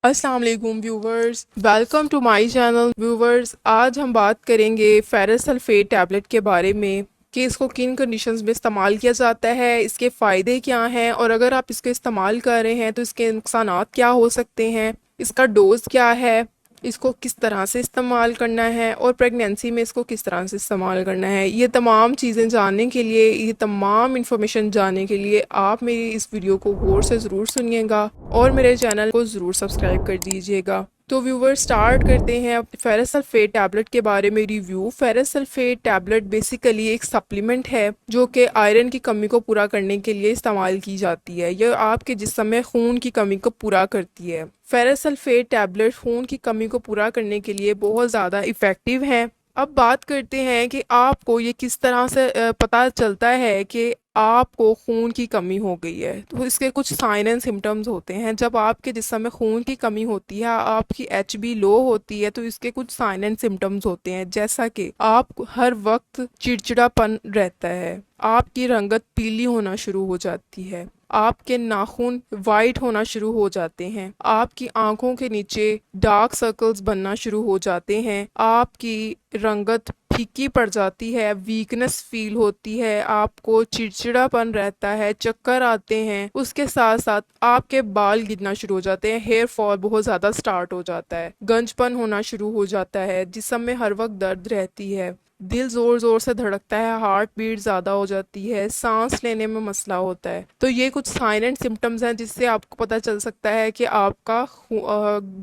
السلام علیکم viewers, welcome to my channel viewers. آج ہم بات کریں گے فیرس سلفیٹ ٹیبلٹ کے بارے میں کہ اس کو کن کنڈیشنز میں استعمال کیا جاتا ہے، اس کے فائدے کیا ہیں، اور اگر آپ اس کو استعمال کر رہے ہیں تو اس کے نقصانات کیا ہو سکتے ہیں، اس کا ڈوز کیا ہے، اس کو کس طرح سے استعمال کرنا ہے، اور پریگنینسی میں اس کو کس طرح سے استعمال کرنا ہے۔ یہ تمام چیزیں جاننے کے لیے، یہ تمام انفارمیشن جاننے کے لیے آپ میری اس ویڈیو کو غور سے ضرور سنیے گا اور میرے چینل کو ضرور سبسکرائب کر دیجیے گا۔ تو ویور سٹارٹ کرتے ہیں فیرس سلفیٹ ٹیبلٹ کے بارے میں ریویو۔ فیرس سلفیٹ ٹیبلٹ بیسیکلی ایک سپلیمنٹ ہے جو کہ آئرن کی کمی کو پورا کرنے کے لیے استعمال کی جاتی ہے۔ یہ آپ کے جسم میں خون کی کمی کو پورا کرتی ہے۔ فیرس سلفیٹ ٹیبلٹ خون کی کمی کو پورا کرنے کے لیے بہت زیادہ افیکٹو ہیں۔ اب بات کرتے ہیں کہ آپ کو یہ کس طرح سے پتہ چلتا ہے کہ آپ کو خون کی کمی ہو گئی ہے۔ تو اس کے کچھ سائن اینڈ سمٹمز ہوتے ہیں۔ جب آپ کے جسم میں خون کی کمی ہوتی ہے، آپ کی ایچ بی لو ہوتی ہے، تو اس کے کچھ سائن اینڈ سمٹمز ہوتے ہیں، جیسا کہ آپ ہر وقت چڑچڑا پن رہتا ہے، آپ کی رنگت پیلی ہونا شروع ہو جاتی ہے، آپ کے ناخن وائٹ ہونا شروع ہو جاتے ہیں، آپ کی آنکھوں کے نیچے ڈارک سرکلز بننا شروع ہو جاتے ہیں، آپ کی رنگت پھیکی پڑ جاتی ہے، ویکنس فیل ہوتی ہے، آپ کو چڑچڑا پن رہتا ہے، چکر آتے ہیں، اس کے ساتھ ساتھ آپ کے بال گرنا شروع ہو جاتے ہیں، ہیئر فال بہت زیادہ سٹارٹ ہو جاتا ہے، گنج پن ہونا شروع ہو جاتا ہے، جسم میں ہر وقت درد رہتی ہے، دل زور زور سے دھڑکتا ہے، ہارٹ بیٹ زیادہ ہو جاتی ہے، سانس لینے میں مسئلہ ہوتا ہے۔ تو یہ کچھ سائن اینڈ سمٹمز ہیں جس سے آپ کو پتہ چل سکتا ہے کہ آپ کا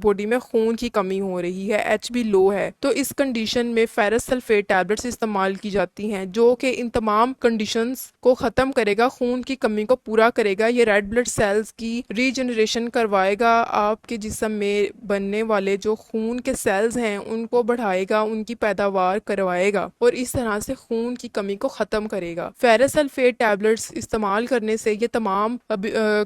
باڈی میں خون کی کمی ہو رہی ہے، ایچ بی لو ہے۔ تو اس کنڈیشن میں فیرس سلفیٹ ٹیبلٹس استعمال کی جاتی ہیں جو کہ ان تمام کنڈیشنز کو ختم کرے گا، خون کی کمی کو پورا کرے گا، یہ ریڈ بلڈ سیلز کی ری جنریشن کروائے گا، آپ کے جسم میں بننے والے جو خون کے سیلز ہیں ان کو بڑھائے گا، ان کی پیداوار کروائے گا، اور اس طرح سے خون کی کمی کو ختم کرے گا۔ فیرس سلفیٹ ٹیبلٹس استعمال کرنے سے یہ تمام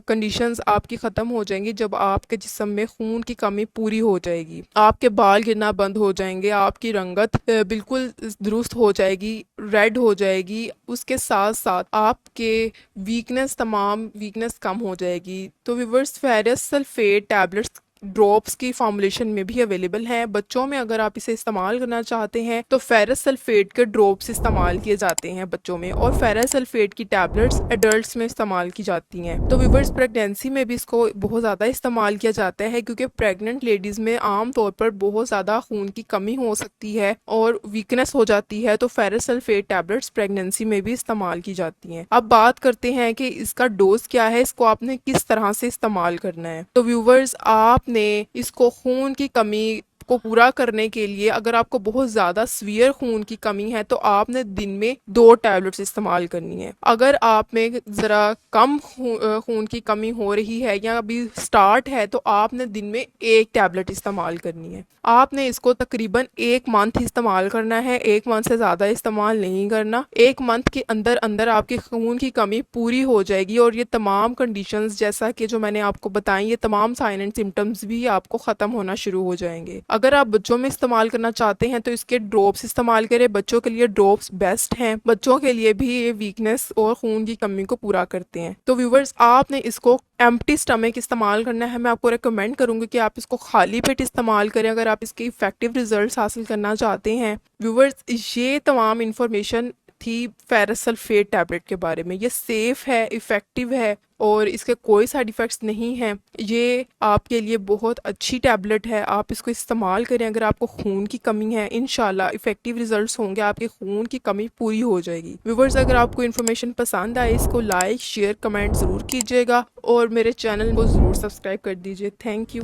کنڈیشنز آپ کی ختم ہو جائیں گی۔ جب آپ کے جسم میں خون کی کمی پوری ہو جائے گی، آپ کے بال گرنا بند ہو جائیں گے، آپ کی رنگت بالکل درست ہو جائے گی، ریڈ ہو جائے گی، اس کے ساتھ ساتھ آپ کے تمام ویکنس کم ہو جائے گی۔ تو ویورس، فیرس سلفیٹ ٹیبلٹس ڈراپس کی فارمولیشن میں بھی اویلیبل ہیں۔ بچوں میں اگر آپ اسے استعمال کرنا چاہتے ہیں تو فیرس سلفیٹ کے ڈراپس استعمال کیے جاتے ہیں بچوں میں، اور فیرس سلفیٹ کی ٹیبلٹس ایڈلٹس میں استعمال کی جاتی ہیں۔ تو ویورس، پریگنینسی میں بھی اس کو بہت زیادہ استعمال کیا جاتا ہے کیونکہ پریگننٹ لیڈیز میں عام طور پر بہت زیادہ خون کی کمی ہو سکتی ہے اور ویکنس ہو جاتی ہے، تو فیرس سلفیٹ ٹیبلٹس پریگنینسی میں بھی استعمال کی جاتی ہیں۔ اب بات کرتے ہیں کہ اس کا ڈوز کیا ہے، اس کو آپ نے کس طرح سے استعمال کرنا ہے۔ تو ویورز، آپ نے اس کو خون کی کمی کو پورا کرنے کے لیے، اگر آپ کو بہت زیادہ سویئر خون کی کمی ہے تو آپ نے دن میں 2 ٹیبلٹس استعمال کرنی ہے۔ اگر آپ میں ذرا کم خون کی کمی ہو رہی ہے یا ابھی سٹارٹ ہے تو آپ نے دن میں 1 ٹیبلٹ استعمال کرنی ہے۔ آپ نے اس کو تقریباً 1 منتھ استعمال کرنا ہے، 1 منتھ سے زیادہ استعمال نہیں کرنا۔ 1 منتھ کے اندر اندر آپ کی خون کی کمی پوری ہو جائے گی، اور یہ تمام کنڈیشنز جیسا کہ جو میں نے آپ کو بتائیں، یہ تمام سائن اینڈ سمٹمز بھی آپ کو ختم ہونا شروع ہو جائیں گے۔ اگر آپ بچوں میں استعمال کرنا چاہتے ہیں تو اس کے ڈراپس استعمال کریں، بچوں کے لیے ڈراپس بیسٹ ہیں، بچوں کے لیے بھی یہ ویکنس اور خون کی کمی کو پورا کرتے ہیں۔ تو ویورز، آپ نے اس کو ایمپٹی سٹمک استعمال کرنا ہے۔ میں آپ کو ریکمینڈ کروں گی کہ آپ اس کو خالی پیٹ استعمال کریں اگر آپ اس کے افیکٹو ریزلٹس حاصل کرنا چاہتے ہیں۔ ویورز، یہ تمام انفارمیشن تھی فیرس سلفیٹ ٹیبلٹ کے بارے میں۔ یہ سیف ہے، افیکٹو ہے، اور اس کے کوئی سائیڈ ایفیکٹس نہیں ہیں۔ یہ آپ کے لیے بہت اچھی ٹیبلٹ ہے، آپ اس کو استعمال کریں اگر آپ کو خون کی کمی ہے، انشاءاللہ افیکٹو ریزلٹس ہوں گے، آپ کے خون کی کمی پوری ہو جائے گی۔ ویورز، اگر آپ کو انفارمیشن پسند آئے، اس کو لائک، شیئر، کمنٹ ضرور کیجیے گا، اور میرے چینل کو ضرور سبسکرائب کر دیجیے۔ Thank you.